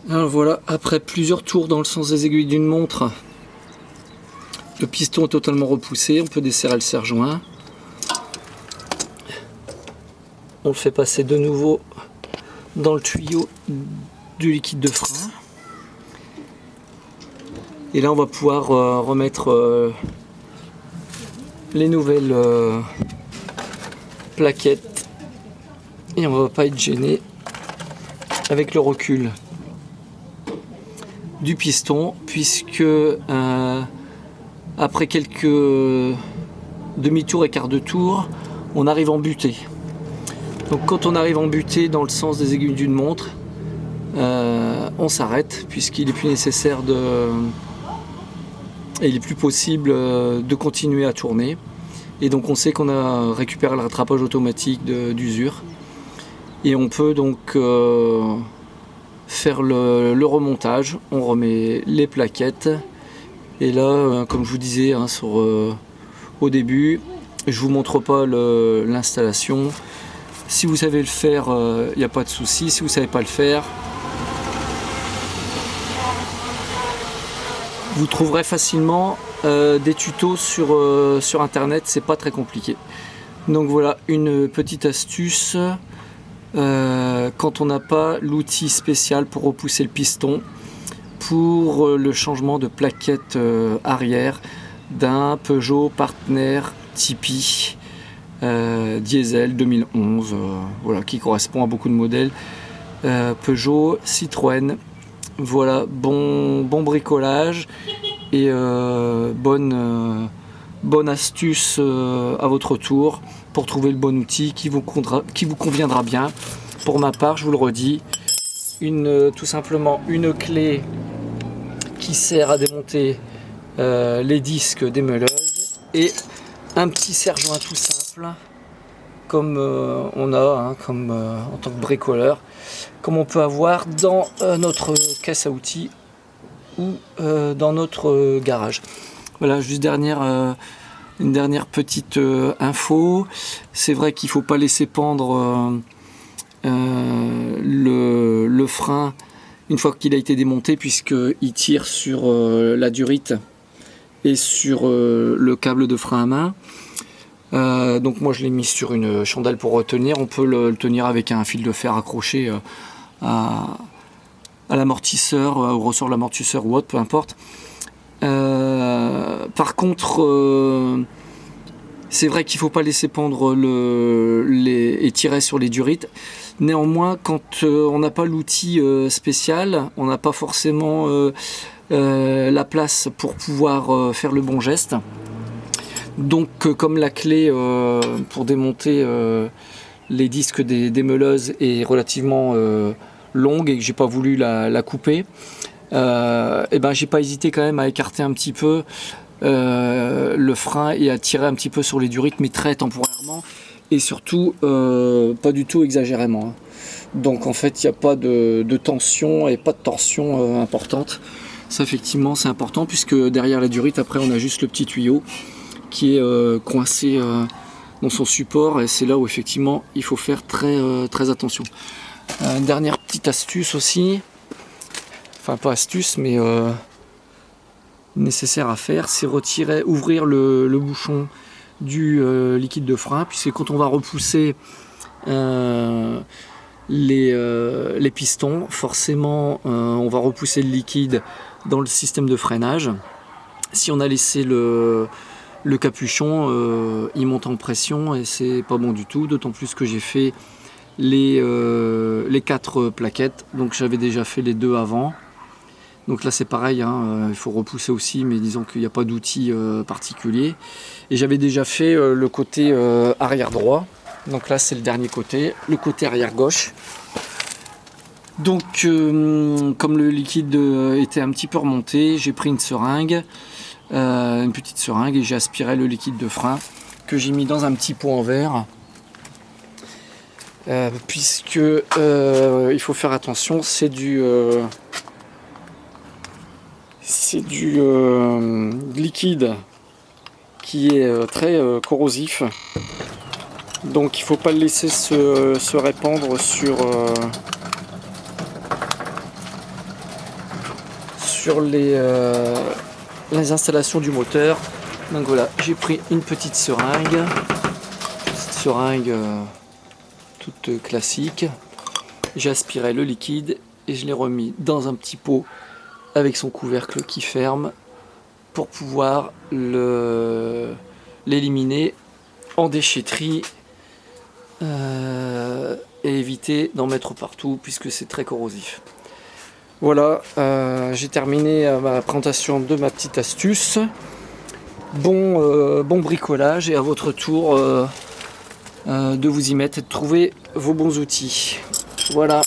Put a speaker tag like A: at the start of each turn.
A: Alors voilà, après plusieurs tours dans le sens des aiguilles d'une montre, le piston est totalement repoussé, on peut desserrer le serre-joint. On le fait passer de nouveau dans le tuyau du liquide de frein. Et là on va pouvoir remettre les nouvelles plaquettes et on va pas être gêné avec le recul du piston, puisque après quelques demi-tours et quart de tour, on arrive en butée. Donc quand on arrive en butée dans le sens des aiguilles d'une montre, on s'arrête, puisqu'il est plus nécessaire et il est plus possible de continuer à tourner. Et donc on sait qu'on a récupéré le rattrapage automatique d'usure. Et on peut donc faire le remontage, on remet les plaquettes et là comme je vous disais hein, au début, je vous montre pas l'installation. Si vous savez le faire, il n'y a pas de souci. Si vous savez pas le faire, vous trouverez facilement des tutos sur internet, c'est pas très compliqué. Donc voilà une petite astuce. Quand on n'a pas l'outil spécial pour repousser le piston pour le changement de plaquette arrière d'un Peugeot Partner Tipeee diesel 2011 voilà, qui correspond à beaucoup de modèles Peugeot, Citroën. Voilà, bon bricolage et bonne astuce à votre tour pour trouver le bon outil qui vous conviendra bien. Pour ma part, je vous le redis, tout simplement une clé qui sert à démonter les disques démêleuses et un petit serre-joint tout simple comme on a en tant que bricoleur, comme on peut avoir dans notre caisse à outils ou dans notre garage. Voilà, juste une dernière petite info. C'est vrai qu'il ne faut pas laisser pendre le frein une fois qu'il a été démonté, puisqu'il tire sur la durite et sur le câble de frein à main. Donc moi je l'ai mis sur une chandelle pour retenir. On peut le tenir avec un fil de fer accroché à l'amortisseur, au ressort de l'amortisseur ou autre, peu importe. Par contre, c'est vrai qu'il ne faut pas laisser pendre et tirer sur les durites. Néanmoins, quand on n'a pas l'outil spécial, on n'a pas forcément la place pour pouvoir faire le bon geste. Donc comme la clé pour démonter les disques des démêleuses est relativement longue et que j'ai pas voulu la couper, et ben j'ai pas hésité quand même à écarter un petit peu le frein et à tirer un petit peu sur les durites, mais très temporairement et surtout pas du tout exagérément. Donc en fait il n'y a pas de tension et pas de torsion importante. Ça effectivement c'est important, puisque derrière la durite après on a juste le petit tuyau qui est coincé dans son support, et c'est là où effectivement il faut faire très attention. Dernière petite astuce aussi, enfin pas astuce mais nécessaire à faire, c'est ouvrir le bouchon du liquide de frein, puisque quand on va repousser les pistons, forcément on va repousser le liquide dans le système de freinage. Si on a laissé le capuchon, il monte en pression et c'est pas bon du tout, d'autant plus que j'ai fait les 4 plaquettes, donc j'avais déjà fait les 2 avant. Donc là c'est pareil, il faut repousser aussi, mais disons qu'il n'y a pas d'outil particulier. Et j'avais déjà fait le côté arrière droit, donc là c'est le dernier côté, le côté arrière gauche. Donc comme le liquide était un petit peu remonté, j'ai pris une seringue, une petite seringue, et j'ai aspiré le liquide de frein que j'ai mis dans un petit pot en verre, puisque il faut faire attention, c'est du liquide qui est très corrosif, donc il ne faut pas le laisser se répandre sur les installations du moteur. Donc voilà, j'ai pris une petite seringue, toute classique. J'ai aspiré le liquide et je l'ai remis dans un petit pot avec son couvercle qui ferme pour pouvoir l'éliminer en déchetterie et éviter d'en mettre partout puisque c'est très corrosif. Voilà, j'ai terminé ma présentation de ma petite astuce. Bon bricolage et à votre tour de vous y mettre et de trouver vos bons outils. Voilà.